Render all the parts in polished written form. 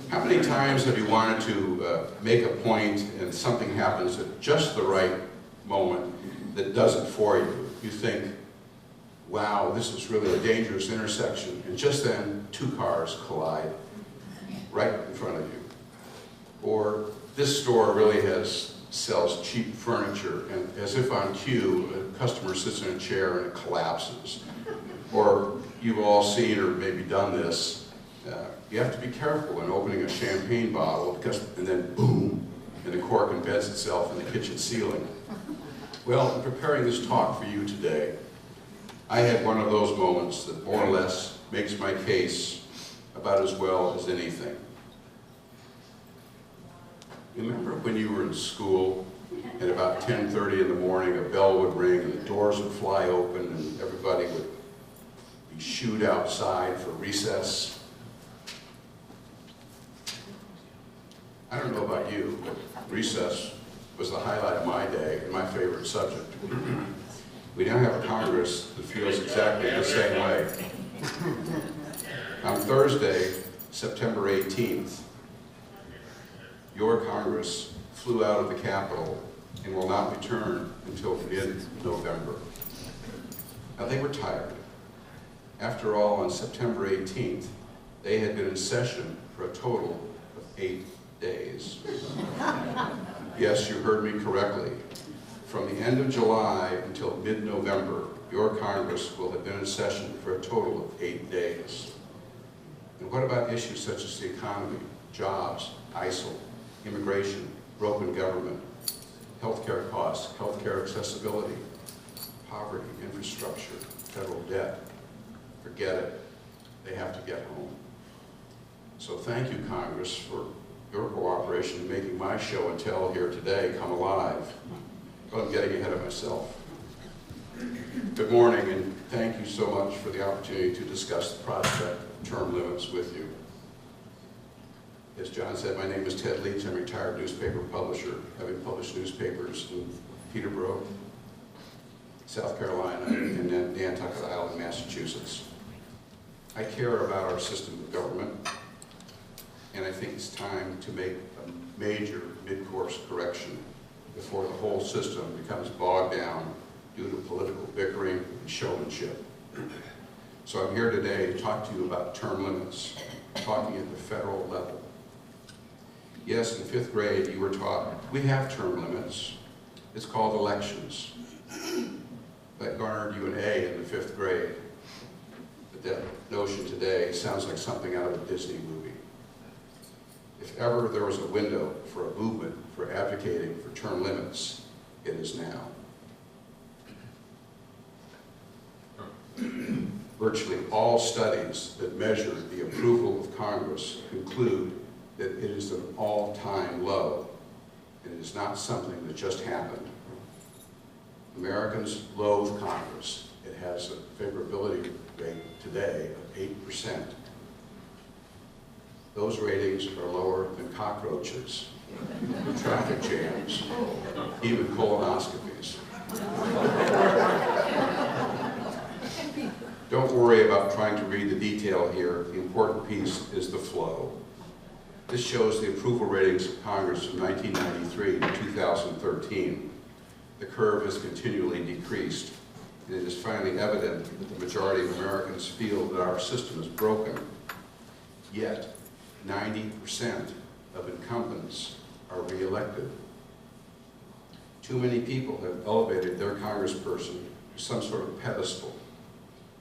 How many times have you wanted to make a point and something happens at just the right moment that does it for you? You think, wow, this is really a dangerous intersection, and just then 2 cars collide right in front of you. Or this store really sells cheap furniture, and as if on cue, a customer sits in a chair and it collapses. Or you've all seen or maybe done this. You have to be careful in opening a champagne bottle, and then boom, and the cork embeds itself in the kitchen ceiling. Well, in preparing this talk for you today, I had one of those moments that more or less makes my case about as well as anything. Remember when you were in school, at about 10:30 in the morning, a bell would ring and the doors would fly open and everybody would be shooed outside for recess? I don't know about you, but recess was the highlight of my day and my favorite subject. We now have a Congress that feels exactly the same way. On Thursday, September 18th, your Congress flew out of the Capitol and will not return until mid-November. Now, they were tired. After all, on September 18th, they had been in session for a total of 8 days. Yes, you heard me correctly. From the end of July until mid-November, your Congress will have been in session for a total of 8 days. And what about issues such as the economy, jobs, ISIL, immigration, broken government, healthcare costs, healthcare accessibility, poverty, infrastructure, federal debt? Forget it. They have to get home. So thank you, Congress, for your cooperation in making my show and tell here today come alive. But I'm getting ahead of myself. Good morning, and thank you so much for the opportunity to discuss the prospect of term limits with you. As John said, my name is Ted Leach. I'm a retired newspaper publisher, having published newspapers in Peterborough, South Carolina, and Nantucket Island, Massachusetts. I care about our system of government, and I think it's time to make a major mid-course correction before the whole system becomes bogged down due to political bickering and showmanship. So I'm here today to talk to you about term limits, talking at the federal level. Yes, in 5th grade you were taught we have term limits. It's called elections. That garnered you an A in the 5th grade. But that notion today sounds like something out of a Disney movie. If ever there was a window for a movement for advocating for term limits, it is now. Virtually all studies that measure the approval of Congress conclude that it is an all-time low, and it is not something that just happened. Americans loathe Congress. It has a favorability rate today of 8%. Those ratings are lower than cockroaches, traffic jams, even colonoscopies. Don't worry about trying to read the detail here. The important piece is the flow. This shows the approval ratings of Congress from 1993 to 2013. The curve has continually decreased, and it is finally evident that the majority of Americans feel that our system is broken. Yet, 90% of incumbents are re-elected. Too many people have elevated their congressperson to some sort of pedestal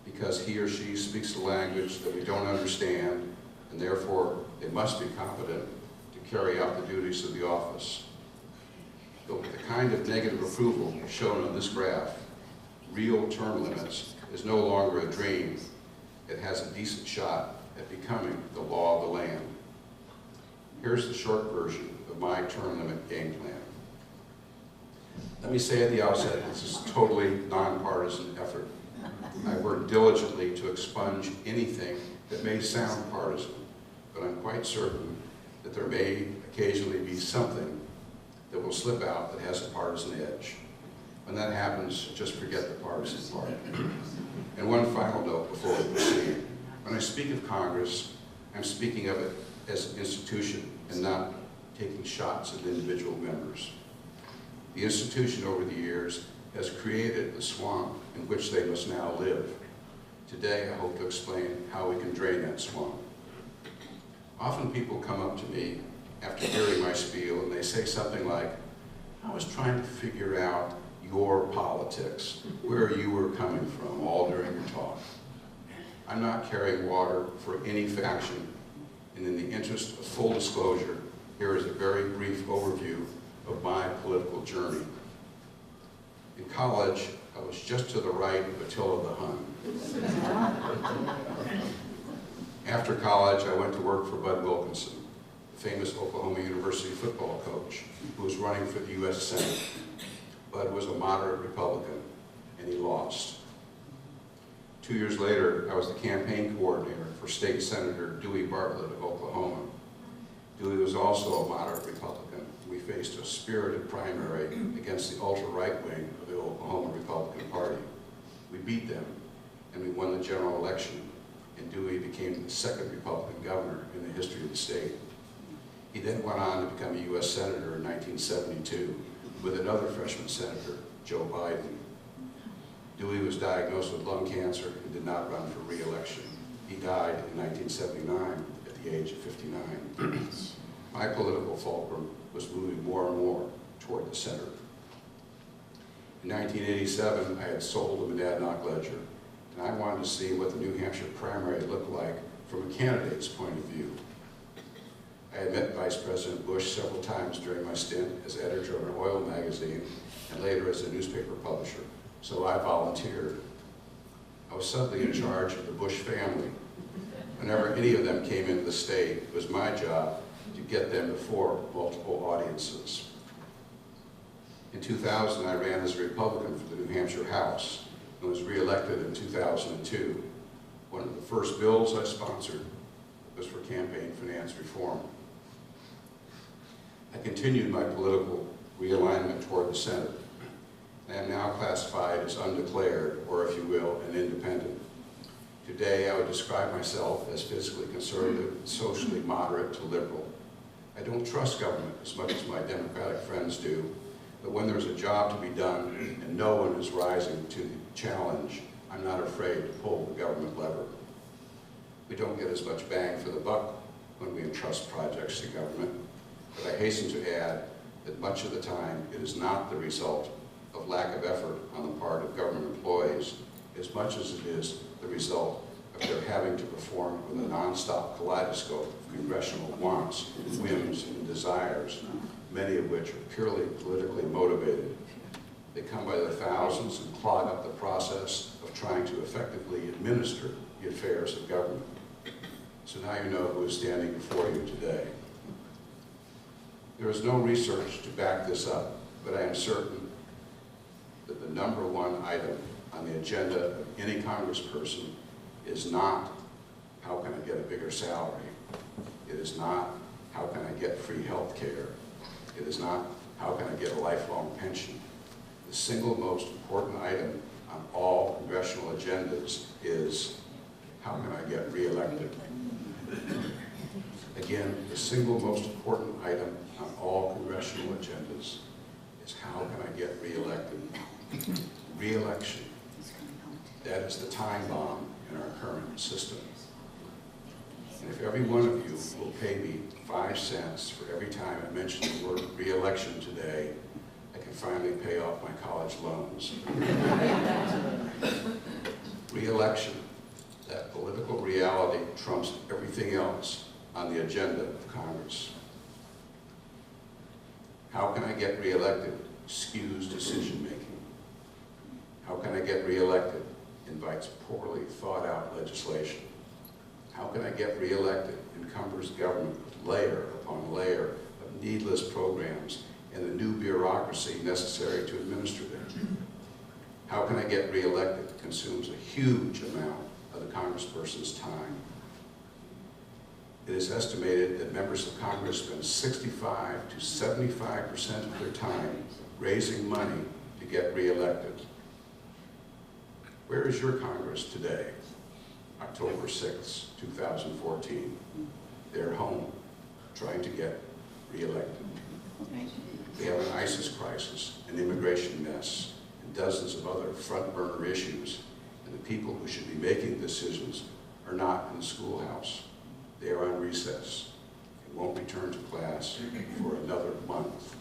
because he or she speaks a language that we don't understand, and therefore they must be competent to carry out the duties of the office. But with the kind of negative approval shown on this graph, real term limits is no longer a dream. It has a decent shot at becoming the law of the land. Here's the short version of my term limit game plan. Let me say at the outset, this is a totally nonpartisan effort. I work diligently to expunge anything that may sound partisan, but I'm quite certain that there may occasionally be something that will slip out that has a partisan edge. When that happens, just forget the partisan part. And one final note before we proceed. When I speak of Congress, I'm speaking of it as an institution and not taking shots at individual members. The institution over the years has created the swamp in which they must now live. Today, I hope to explain how we can drain that swamp. Often people come up to me after hearing my spiel and they say something like, I was trying to figure out your politics, where you were coming from all during your talk. I'm not carrying water for any faction, and in the interest of full disclosure, here is a very brief overview of my political journey. In college, I was just to the right of Attila the Hun. After college, I went to work for Bud Wilkinson, the famous Oklahoma University football coach who was running for the U.S. Senate. Bud was a moderate Republican, and he lost. 2 years later, I was the campaign coordinator for State Senator Dewey Bartlett of Oklahoma. Dewey was also a moderate Republican. We faced a spirited primary against the ultra-right wing of the Oklahoma Republican Party. We beat them, and we won the general election, and Dewey became the second Republican governor in the history of the state. He then went on to become a U.S. Senator in 1972 with another freshman senator, Joe Biden. Dewey was diagnosed with lung cancer and did not run for re-election. He died in 1979 at the age of 59. My political fulcrum was moving more and more toward the center. In 1987, I had sold the Monadnock Ledger, and I wanted to see what the New Hampshire primary looked like from a candidate's point of view. I had met Vice President Bush several times during my stint as editor of an oil magazine and later as a newspaper publisher, so I volunteered. I was suddenly in charge of the Bush family. Whenever any of them came into the state, it was my job to get them before multiple audiences. In 2000, I ran as a Republican for the New Hampshire House and was re-elected in 2002. One of the first bills I sponsored was for campaign finance reform. I continued my political realignment toward the center. I am now classified as undeclared, or if you will, an independent. Today, I would describe myself as fiscally conservative, socially moderate to liberal. I don't trust government as much as my Democratic friends do, but when there's a job to be done and no one is rising to the challenge, I'm not afraid to pull the government lever. We don't get as much bang for the buck when we entrust projects to government, but I hasten to add that much of the time it is not the result of lack of effort on the part of government employees as much as it is the result of their having to perform with a nonstop kaleidoscope of congressional wants, whims, and desires, many of which are purely politically motivated. They come by the thousands and clog up the process of trying to effectively administer the affairs of government. So now you know who is standing before you today. There is no research to back this up, but I am certain that the number one item on the agenda of any congressperson is not, how can I get a bigger salary? It is not, how can I get free health care? It is not, how can I get a lifelong pension? The single most important item on all congressional agendas is, how can I get reelected? Again, the single most important item on all congressional agendas is, how can I get reelected? Re-election. That is the time bomb in our current system. And if every one of you will pay me 5 cents for every time I mention the word re-election today, I can finally pay off my college loans. Re-election. That political reality trumps everything else on the agenda of Congress. How can I get reelected? Skews decision-making. How can I get reelected? Invites poorly thought out legislation. How can I get reelected? Encumbers government with layer upon layer of needless programs and the new bureaucracy necessary to administer them. How can I get reelected? Consumes a huge amount of the congressperson's time. It is estimated that members of Congress spend 65 to 75% of their time raising money to get reelected. Where is your Congress today, October 6, 2014? They're home, trying to get reelected. We have an ISIS crisis, an immigration mess, and dozens of other front burner issues, and the people who should be making decisions are not in the schoolhouse. They are on recess and won't return to class for another month.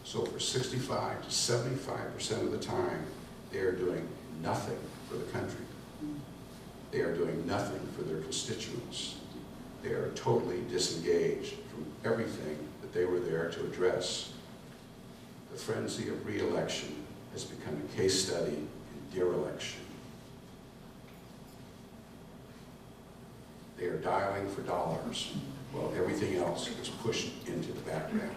So for 65 to 75% of the time, they are doing nothing for the country. They are doing nothing for their constituents. They are totally disengaged from everything that they were there to address. The frenzy of re-election has become a case study in dereliction. They are dialing for dollars while everything else is pushed into the background.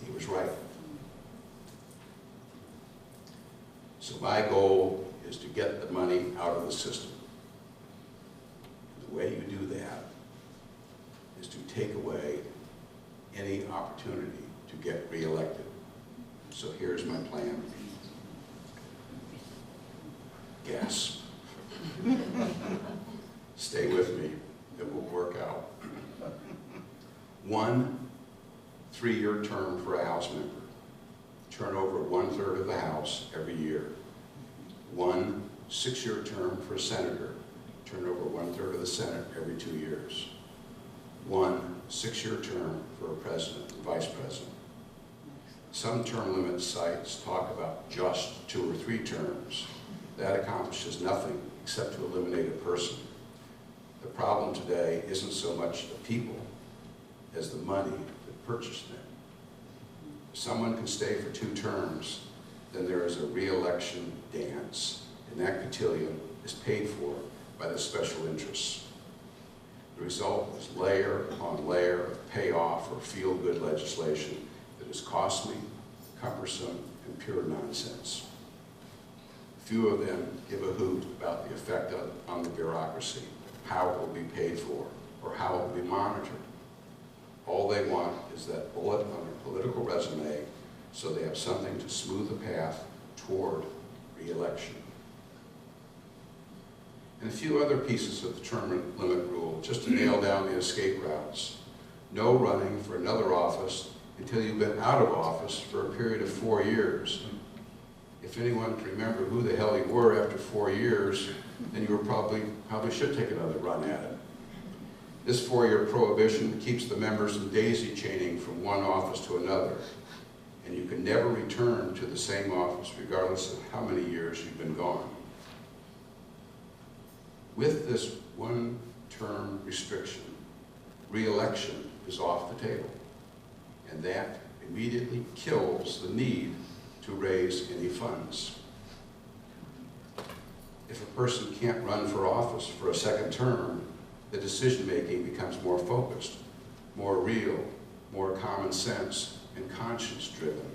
He was right. So my goal is to get the money out of the system. The way you do that is to take away any opportunity to get reelected. So here's my plan. Gasp. Stay with me. It will work out. 1 3-year term for a House member. Turn over 1/3 of the House every year. 1 6-year term for a senator. Turn over 1/3 of the Senate every 2 years. 1 6-year term for a president and vice president. Some term limit sites talk about just 2 or 3 terms. That accomplishes nothing except to eliminate a person. The problem today isn't so much the people as the money that purchased them. If someone can stay for 2 terms, then there is a re-election dance, and that cotillion is paid for by the special interests. The result is layer upon layer of payoff or feel-good legislation that is costly, cumbersome, and pure nonsense. Few of them give a hoot about the effect on the bureaucracy, how it will be paid for, or how it will be monitored. All they want is that bullet on their political resume so they have something to smooth the path toward re-election. And a few other pieces of the term limit rule, just to nail down the escape routes. No running for another office until you've been out of office for a period of 4 years. If anyone can remember who the hell you were after 4 years, then you were probably should take another run at it. This 4-year prohibition keeps the members in daisy chaining from one office to another, and you can never return to the same office regardless of how many years you've been gone. With this 1-term restriction, re-election is off the table, and that immediately kills the need to raise any funds. If a person can't run for office for a 2nd term, the decision-making becomes more focused, more real, more common sense, and conscience-driven.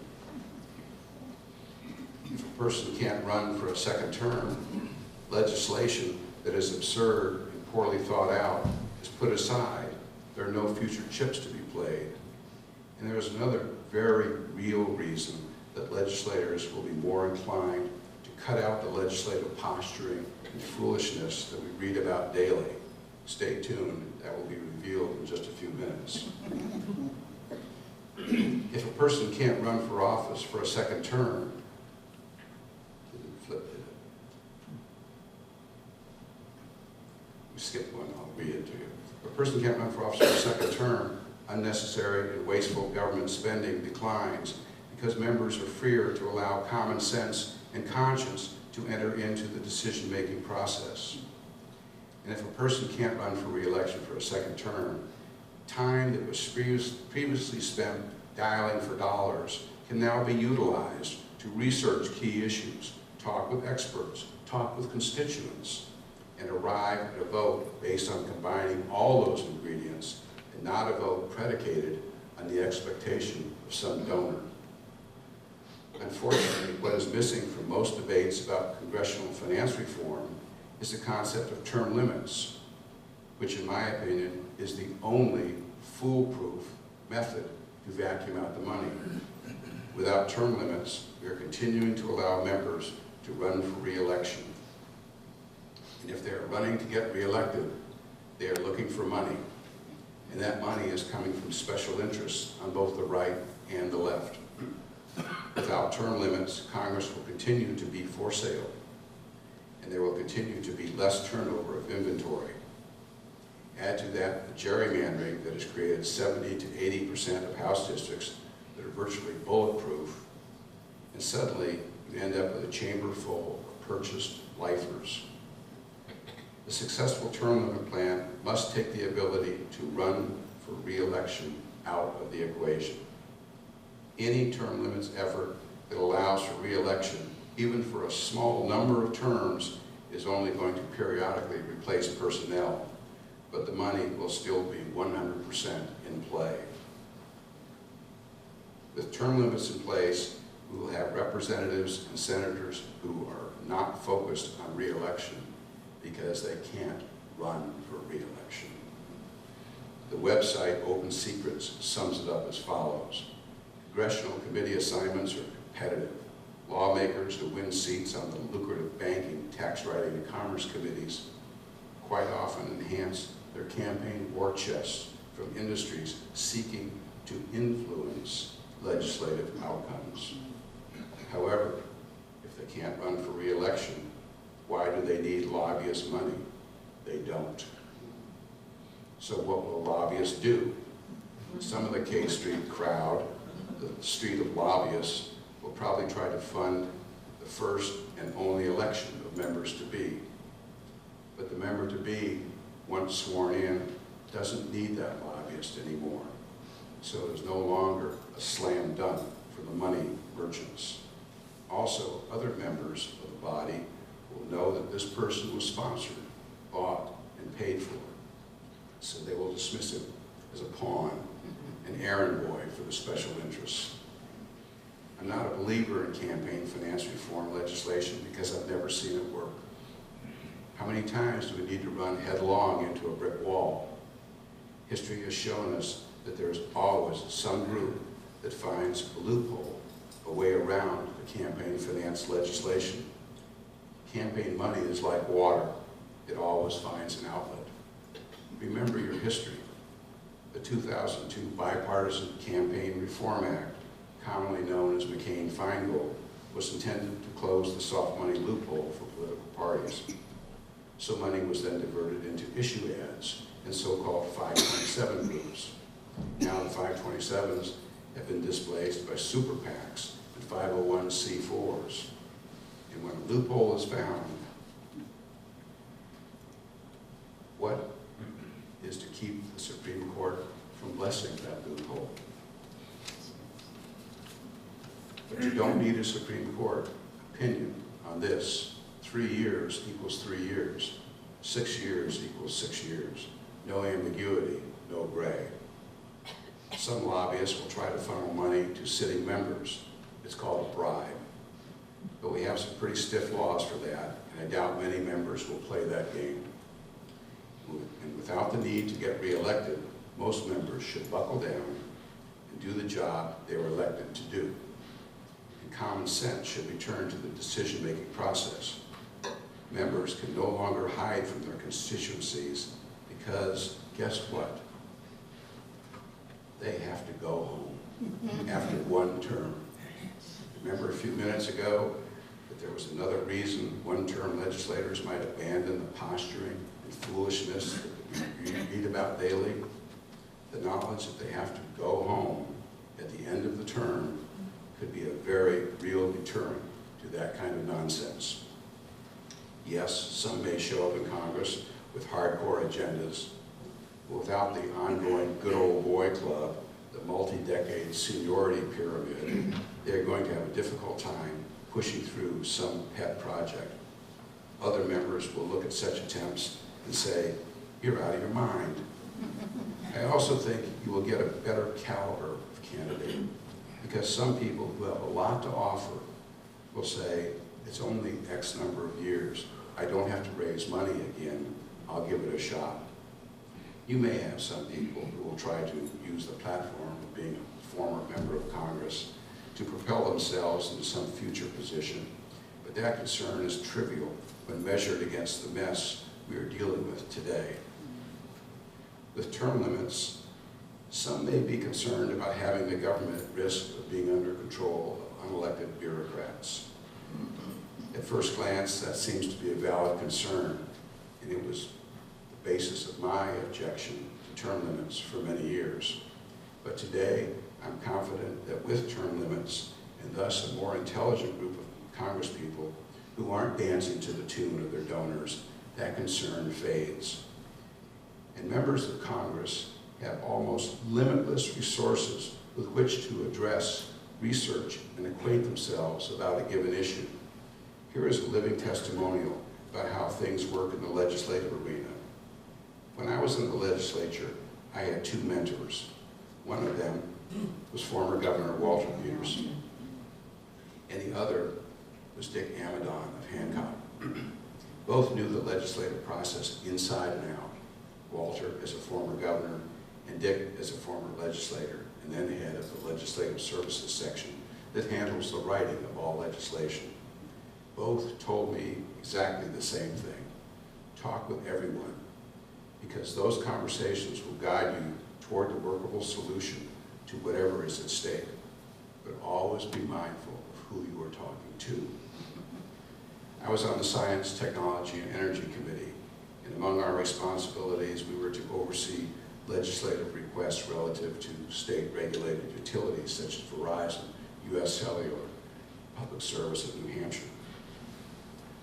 If a person can't run for a 2nd term, legislation that is absurd and poorly thought out is put aside. There are no future chips to be played. And there is another very real reason that legislators will be more inclined to cut out the legislative posturing and foolishness that we read about daily. Stay tuned, that will be revealed in just a few minutes. If a person can't run for office for a 2nd term, skip one, I'll read it to you. If a person can't run for office for a 2nd term, unnecessary and wasteful government spending declines because members are freer to allow common sense and conscience to enter into the decision-making process. And if a person can't run for re-election for a 2nd term, time that was previously spent dialing for dollars can now be utilized to research key issues, talk with experts, talk with constituents, and arrive at a vote based on combining all those ingredients and not a vote predicated on the expectation of some donor. Unfortunately, what is missing from most debates about congressional finance reform is the concept of term limits, which in my opinion is the only foolproof method to vacuum out the money. Without term limits, we are continuing to allow members to run for re-election. And if they are running to get re-elected, they are looking for money. And that money is coming from special interests on both the right and the left. Without term limits, Congress will continue to be for sale, and there will continue to be less turnover of inventory. Add to that the gerrymandering that has created 70 to 80% of House districts that are virtually bulletproof, and suddenly you end up with a chamber full of purchased lifers. The successful term limit plan must take the ability to run for re-election out of the equation. Any term limits effort that allows for re-election, even for a small number of terms, is only going to periodically replace personnel, but the money will still be 100% in play. With term limits in place, we will have representatives and senators who are not focused on re-election because they can't run for re-election. The website Open Secrets sums it up as follows. Congressional committee assignments are competitive. Lawmakers who win seats on the lucrative banking, tax writing, and commerce committees quite often enhance their campaign war chests from industries seeking to influence legislative outcomes. However, if they can't run for re-election, why do they need lobbyist money? They don't. So what will lobbyists do? Some of the K Street crowd, the street of lobbyists, will probably try to fund the first and only election of members-to-be. But the member-to-be, once sworn in, doesn't need that lobbyist anymore. So it is no longer a slam dunk for the money merchants. Also, other members of the body will know that this person was sponsored, bought, and paid for. So they will dismiss it as a pawn, an errand boy for the special interests. I'm not a believer in campaign finance reform legislation because I've never seen it work. How many times do we need to run headlong into a brick wall? History has shown us that there's always some group that finds a loophole, a way around the campaign finance legislation. Campaign money is like water. It always finds an outlet. Remember your history. The 2002 Bipartisan Campaign Reform Act, commonly known as McCain-Feingold, was intended to close the soft money loophole for political parties. So money was then diverted into issue ads and so-called 527 groups. Now the 527s have been displaced by super PACs and 501c4s. And when a loophole is found, what is to keep the Supreme Court from blessing that loophole? But you don't need a Supreme Court opinion on this. 3 years equals 3 years. 6 years equals 6 years. No ambiguity, no gray. Some lobbyists will try to funnel money to sitting members. It's called a bribe. But we have some pretty stiff laws for that, and I doubt many members will play that game. And without the need to get reelected, most members should buckle down and do the job they were elected to do. And common sense should return to the decision-making process. Members can no longer hide from their constituencies because, guess what? They have to go home after one term. Remember a few minutes ago that there was another reason one-term legislators might abandon the posturing and foolishness that we read about daily? The knowledge that they have to go home at the end of the term could be a very real deterrent to that kind of nonsense. Yes, some may show up in Congress with hardcore agendas, but without the ongoing good old boy club, the multi-decade seniority pyramid, they're going to have a difficult time pushing through some pet project. Other members will look at such attempts and say, you're out of your mind. I also think you will get a better caliber of candidate. Because some people who have a lot to offer will say, it's only X number of years. I don't have to raise money again. I'll give it a shot. You may have some people who will try to use the platform of being a former member of Congress to propel themselves into some future position, but that concern is trivial when measured against the mess we are dealing with today. With term limits, some may be concerned about having the government at risk of being under control of unelected bureaucrats. At first glance, that seems to be a valid concern, and it was the basis of my objection to term limits for many years. But today, I'm confident that with term limits, and thus a more intelligent group of congresspeople who aren't dancing to the tune of their donors, that concern fades. And members of Congress have almost limitless resources with which to address, research, and acquaint themselves about a given issue. Here is a living testimonial about how things work in the legislative arena. When I was in the legislature, I had two mentors. One of them was former Governor Walter Peterson, and the other was Dick Amidon of Hancock. Both knew the legislative process inside and out. Walter as a former governor, and Dick as a former legislator, and then head of the Legislative Services section that handles the writing of all legislation. Both told me exactly the same thing. Talk with everyone, because those conversations will guide you toward the workable solution to whatever is at stake. But always be mindful of who you are talking to. I was on the Science, Technology, and Energy Committee, and among our responsibilities, we were to oversee legislative requests relative to state-regulated utilities such as Verizon, U.S. Cellular, Public Service of New Hampshire.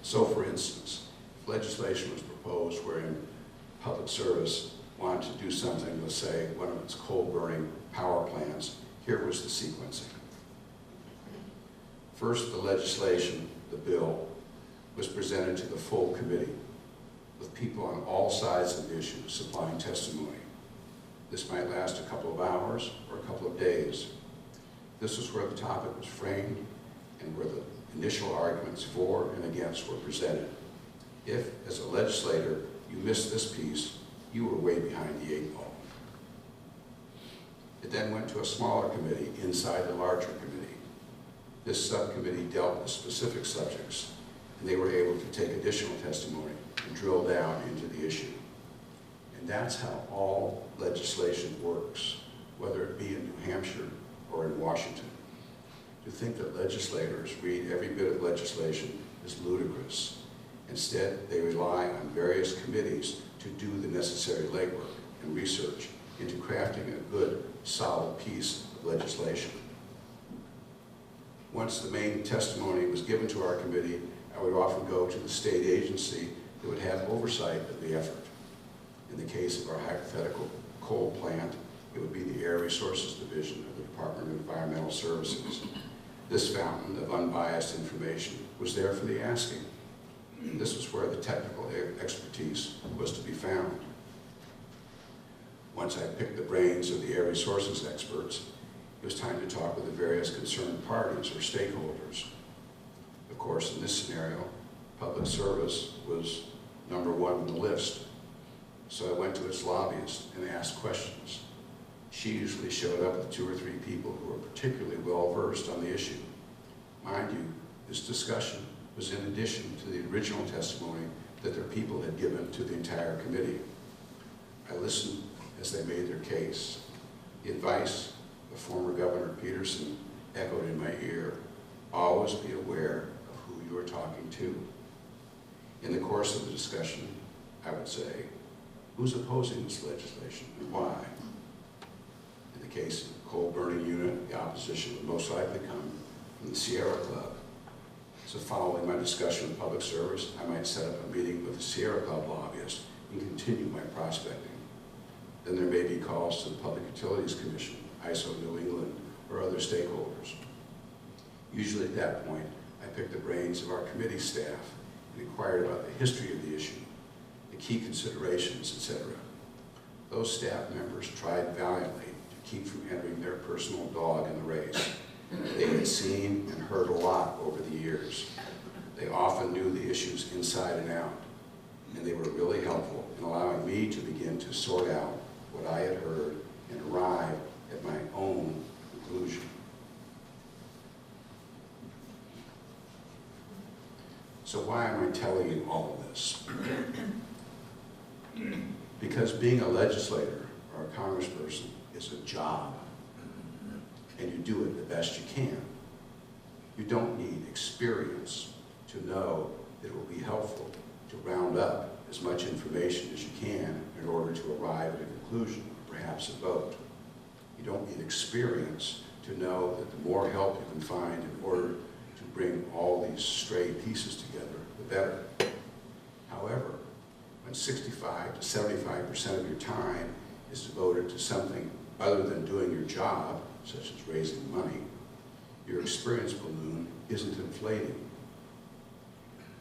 So, for instance, if legislation was proposed wherein Public Service wanted to do something with, say, one of its coal-burning power plants, here was the sequencing. First, the legislation, the bill, was presented to the full committee, with people on all sides of the issue supplying testimony. This might last a couple of hours or a couple of days. This is where the topic was framed and where the initial arguments for and against were presented. If, as a legislator, you missed this piece, you were way behind the eight ball. It then went to a smaller committee inside the larger committee. This subcommittee dealt with specific subjects, and they were able to take additional testimony and drill down into the issue. And that's how all legislation works, whether it be in New Hampshire or in Washington. To think that legislators read every bit of legislation is ludicrous. Instead, they rely on various committees to do the necessary legwork and research into crafting a good, solid piece of legislation. Once the main testimony was given to our committee, I would often go to the state agency that would have oversight of the effort. In the case of our hypothetical coal plant, it would be the Air Resources Division of the Department of Environmental Services. This fountain of unbiased information was there for the asking. This was where the technical expertise was to be found. Once I picked the brains of the air resources experts, it was time to talk with the various concerned parties or stakeholders. Of course, in this scenario, public service was number one on the list. So I went to its lobbyist and asked questions. She usually showed up with 2 or 3 people who were particularly well-versed on the issue. Mind you, this discussion was in addition to the original testimony that their people had given to the entire committee. I listened as they made their case. The advice of former Governor Peterson echoed in my ear. Always be aware of who you are talking to. In the course of the discussion, I would say, who's opposing this legislation and why? In the case of the coal burning unit, the opposition would most likely come from the Sierra Club. So following my discussion with public service, I might set up a meeting with the Sierra Club lobbyist and continue my prospecting. Then there may be calls to the Public Utilities Commission, ISO New England, or other stakeholders. Usually at that point, I picked the brains of our committee staff and inquired about the history of the issue, the key considerations, etc. Those staff members tried valiantly to keep from entering their personal dog in the race. They had seen and heard a lot over the years. They often knew the issues inside and out, and they were really helpful in allowing me to begin to sort out what I had heard and arrive at my own conclusion. So why am I telling you all of this? Because being a legislator or a congressperson is a job, and you do it the best you can. You don't need experience to know that it will be helpful to round up as much information as you can in order to arrive at a conclusion, perhaps a vote. You don't need experience to know that the more help you can find in order to bring all these stray pieces together, the better. However, when 65 to 75% of your time is devoted to something other than doing your job, such as raising money, your experience balloon isn't inflating.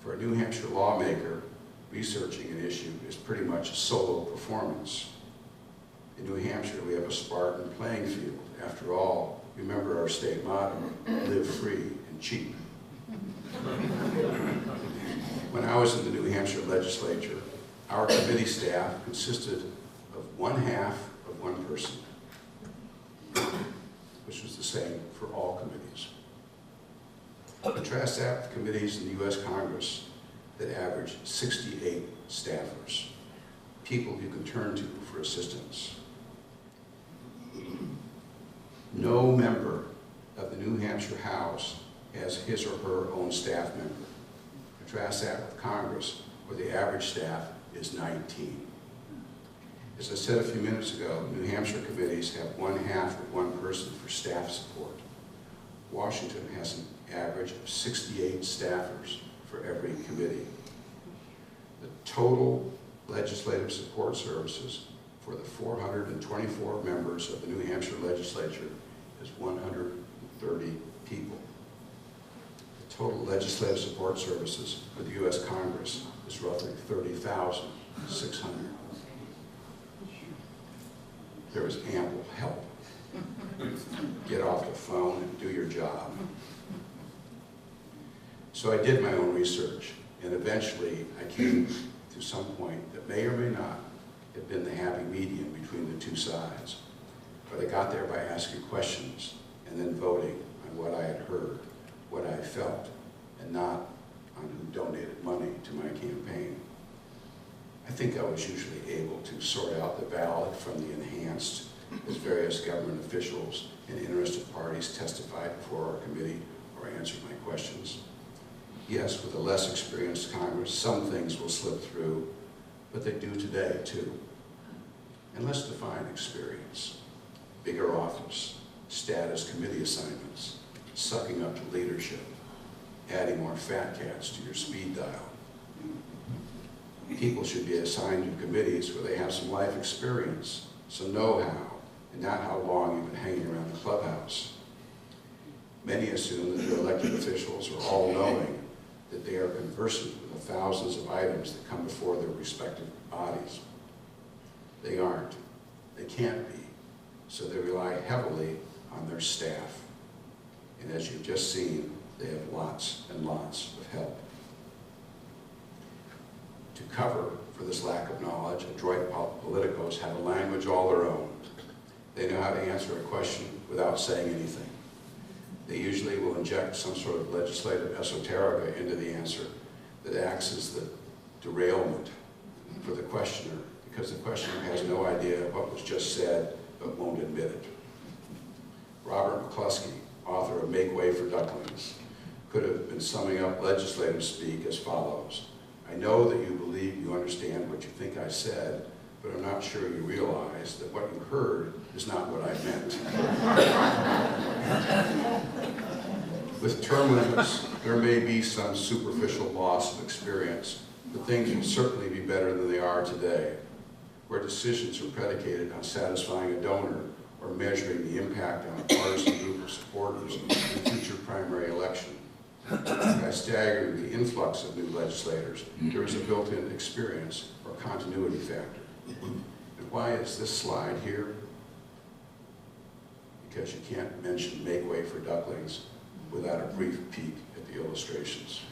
For a New Hampshire lawmaker, researching an issue is pretty much a solo performance. In New Hampshire, we have a Spartan playing field. After all, remember our state motto, live free and cheap. When I was in the New Hampshire legislature, our committee staff consisted of one half of one person, which was the same for all committees. Contrast that with committees in the U.S. Congress that average 68 staffers, people you can turn to for assistance. No member of the New Hampshire House has his or her own staff member. Contrast that with Congress, where the average staff is 19. As I said a few minutes ago, New Hampshire committees have one half of one person for staff support. Washington has an average of 68 staffers for every committee. The total legislative support services for the 424 members of the New Hampshire legislature is 130 people. The total legislative support services for the U.S. Congress is roughly 30,600. There is ample help. Get off the phone and do your job. So I did my own research, and eventually I came to some point that may or may not have been the happy medium between the two sides. But I got there by asking questions and then voting on what I had heard, what I felt, and not on who donated money to my campaign. I think I was usually able to sort out the ballot from the enhanced as various government officials and interested parties testified before our committee or answered my questions. Yes, with a less experienced Congress, some things will slip through, but they do today too. And let's define experience. Bigger office, status committee assignments, sucking up to leadership, adding more fat cats to your speed dial. People should be assigned to committees where they have some life experience, some know-how, and not how long you've been hanging around the clubhouse. Many assume that their elected officials are all-knowing, that they are conversant with the thousands of items that come before their respective bodies. They aren't. They can't be. So they rely heavily on their staff. And as you've just seen, they have lots and lots of help. To cover for this lack of knowledge, adroit politicos have a language all their own. They know how to answer a question without saying anything. They usually will inject some sort of legislative esoterica into the answer that acts as the derailment for the questioner, because the questioner has no idea what was just said but won't admit it. Robert McCluskey, author of Make Way for Ducklings, could have been summing up legislative speak as follows. I know that you believe you understand what you think I said, but I'm not sure you realize that what you heard is not what I meant. With term limits, there may be some superficial loss of experience, but things will certainly be better than they are today, where decisions are predicated on satisfying a donor or measuring the impact on a partisan group of supporters in a future primary election. By staggering the influx of new legislators, there is a built-in experience or continuity factor. And why is this slide here? because you can't mention Make Way for Ducklings without a brief peek at the illustrations.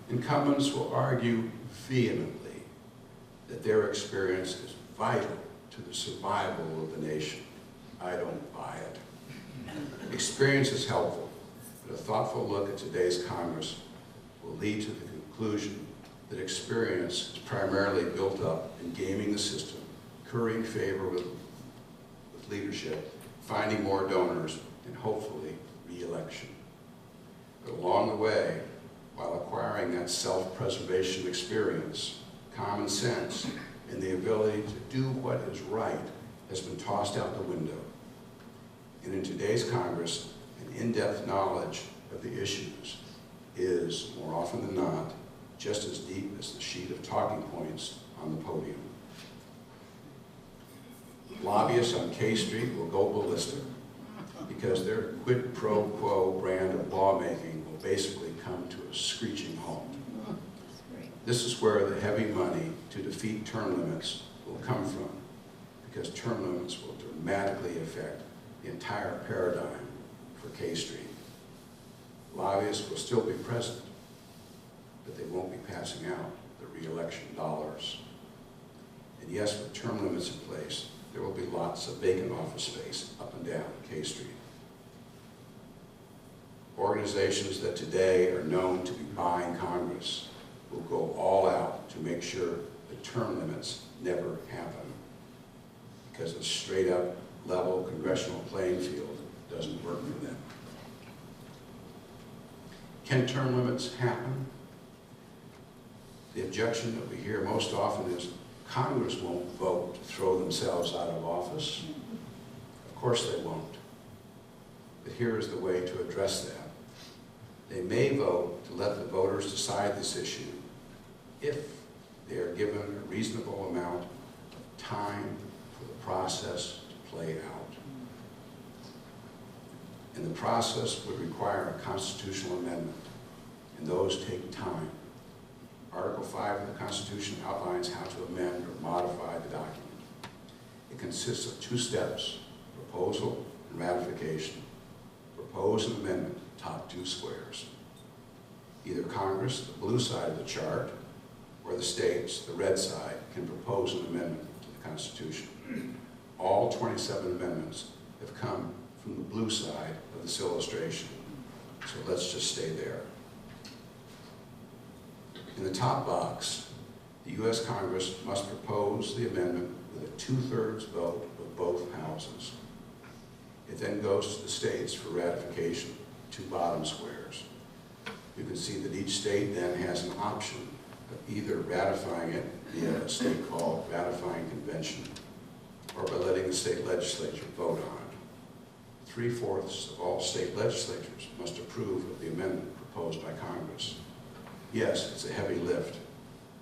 Incumbents will argue vehemently that their experience is vital to the survival of the nation. I don't buy it. Experience is helpful, but a thoughtful look at today's Congress will lead to the conclusion that experience is primarily built up in gaming the system, currying favor with leadership, finding more donors, and hopefully re-election. But along the way, while acquiring that self-preservation experience, common sense, and the ability to do what is right has been tossed out the window. And in today's Congress, an in-depth knowledge of the issues is, more often than not, just as deep as the sheet of talking points on the podium. Lobbyists on K Street will go ballistic because their quid pro quo brand of lawmaking will basically come to a screeching halt. This is where the heavy money to defeat term limits will come from, because term limits will dramatically affect the entire paradigm for K Street. Lobbyists will still be present, but they won't be passing out the re-election dollars. And yes, with term limits in place, there will be lots of vacant office space up and down K Street. Organizations that today are known to be buying Congress will go all out to make sure the term limits never happen, because a straight up level congressional playing field doesn't work for them. Can term limits happen? The objection that we hear most often is Congress won't vote to throw themselves out of office. Of course they won't. But here is the way to address that. They may vote to let the voters decide this issue if they are given a reasonable amount of time for the process to play out. And the process would require a constitutional amendment, and those take time. Article 5 of the Constitution outlines how to amend or modify the document. It consists of two steps: proposal and ratification. Propose an amendment, top two squares. Either Congress, the blue side of the chart, or the states, the red side, can propose an amendment to the Constitution. All 27 amendments have come from the blue side of this illustration, so let's just stay there. In the top box, the U.S. Congress must propose the amendment with a 2/3 vote of both houses. It then goes to the states for ratification, two bottom squares. You can see that each state then has an option of either ratifying it via a state called ratifying convention, or by letting the state legislature vote on it. 3/4 of all state legislatures must approve of the amendment proposed by Congress. Yes, it's a heavy lift.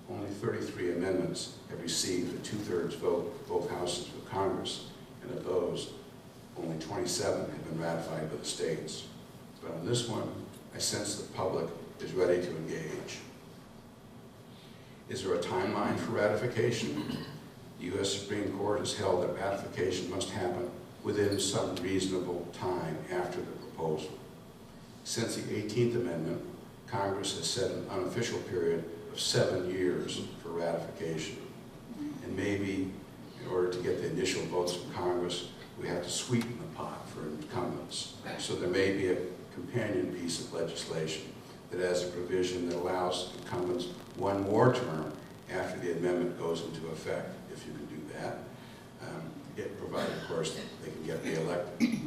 Only 33 amendments have received a 2/3 vote of both houses of Congress, and of those, only 27 have been ratified by the states. But on this one, I sense the public is ready to engage. Is there a timeline for ratification? The U.S. Supreme Court has held that ratification must happen within some reasonable time after the proposal. Since the 18th Amendment, Congress has set an unofficial period of 7 years for ratification. And maybe in order to get the initial votes from Congress, we have to sweeten the pot for incumbents. So there may be a companion piece of legislation that has a provision that allows incumbents one more term after the amendment goes into effect, if you can do that, provided, of course, they can get re-elected.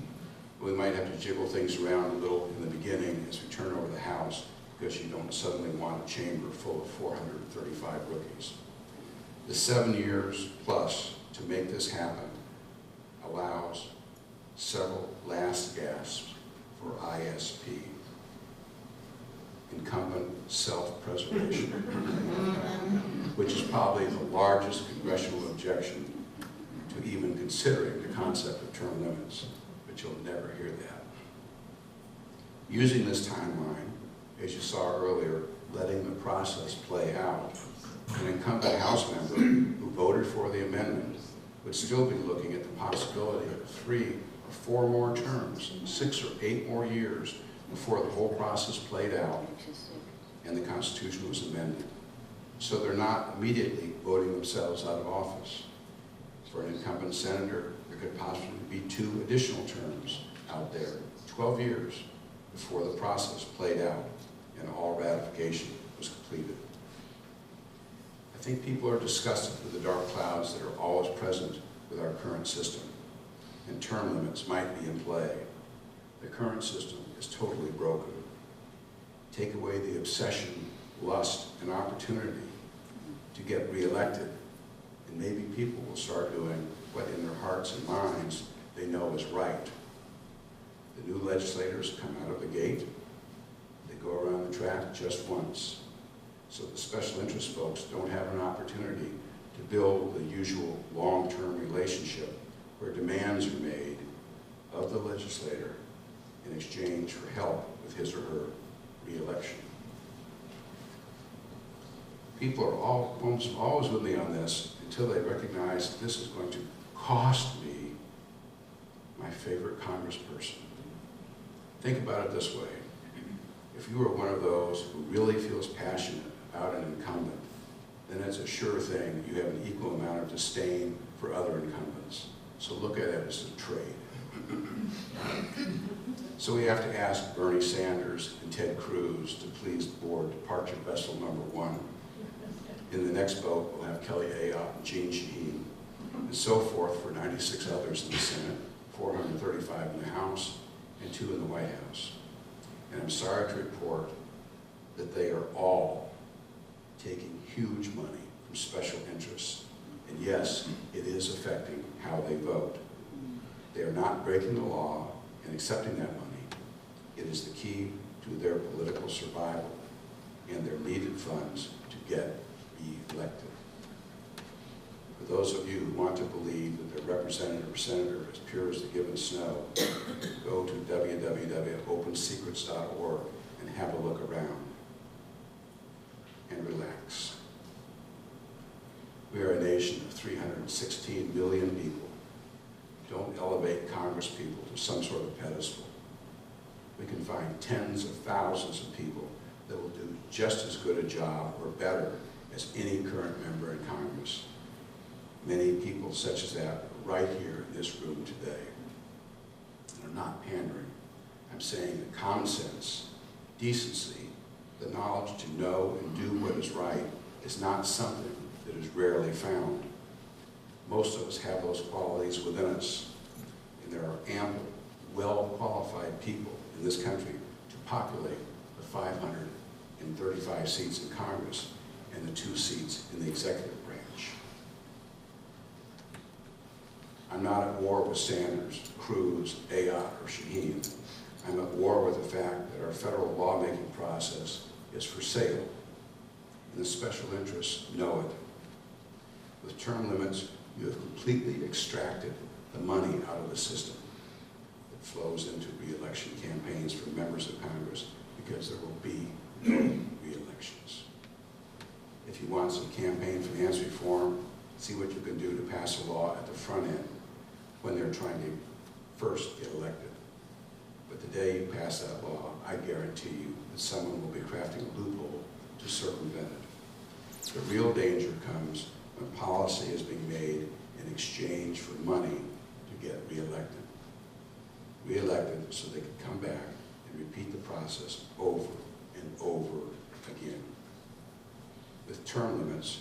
We might have to jiggle things around a little in the beginning as we turn over the House, because you don't suddenly want a chamber full of 435 rookies. The 7 years plus to make this happen allows several last gasps for ISP, incumbent self-preservation, which is probably the largest congressional objection to even considering the concept of term limits, but you'll never hear that. Using this timeline, as you saw earlier, letting the process play out, an incumbent House member who voted for the amendment would still be looking at the possibility of 3 or 4 more terms, 6 or 8 more years before the whole process played out and the Constitution was amended. So they're not immediately voting themselves out of office. For an incumbent senator, there could possibly be 2 additional terms out there, 12 years before the process played out and all ratification was completed. I think people are disgusted with the dark clouds that are always present with our current system, and term limits might be in play. The current system is totally broken. Take away the obsession, lust, and opportunity to get reelected, and maybe people will start doing what in their hearts and minds they know is right. The new legislators come out of the gate, they go around the track just once, so the special interest folks don't have an opportunity to build the usual long-term relationship where demands are made of the legislator in exchange for help with his or her re-election. People are almost always with me on this until they recognize that this is going to cost me my favorite congressperson. Think about it this way. If you are one of those who really feels passionate about an incumbent, then it's a sure thing you have an equal amount of disdain for other incumbents. So look at it as a trade. So we have to ask Bernie Sanders and Ted Cruz to please board departure vessel number 1. In the next boat, we'll have Kelly Ayotte and Jeanne Shaheen, and so forth for 96 others in the Senate, 435 in the House, and 2 in the White House. And I'm sorry to report that they are all taking huge money from special interests. And yes, it is affecting how they vote. They are not breaking the law and accepting that money. It is the key to their political survival and their needed funds to get re-elected. For those of you who want to believe that their representative or senator is pure as the given snow, go to www.opensecrets.org and have a look around and relax. We are a nation of 316 million people. Don't elevate Congress people to some sort of pedestal. We can find tens of thousands of people that will do just as good a job or better as any current member in Congress. Many people such as that are right here in this room today. And I'm not pandering. I'm saying that common sense, decency, the knowledge to know and do what is right is not something that is rarely found. Most of us have those qualities within us, and there are ample, well-qualified people in this country to populate the 535 seats in Congress and the 2 seats in the executive branch. I'm not at war with Sanders, Cruz, Ayotte, or Shaheen. I'm at war with the fact that our federal lawmaking process is for sale, and the special interests know it. With term limits, you have completely extracted the money out of the system that flows into re-election campaigns for members of Congress, because there will be no re-elections. If you want some campaign finance reform, see what you can do to pass a law at the front end when they're trying to first get elected. But the day you pass that law, I guarantee you that someone will be crafting a loophole to circumvent it. The real danger comes when policy is being made in exchange for money to get reelected. Reelected so they can come back and repeat the process over and over again. With term limits,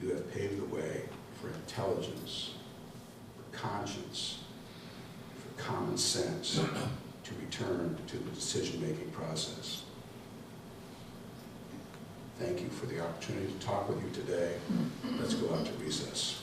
you have paved the way for intelligence, for conscience, for common sense to return to the decision-making process. Thank you for the opportunity to talk with you today. Let's go out to recess.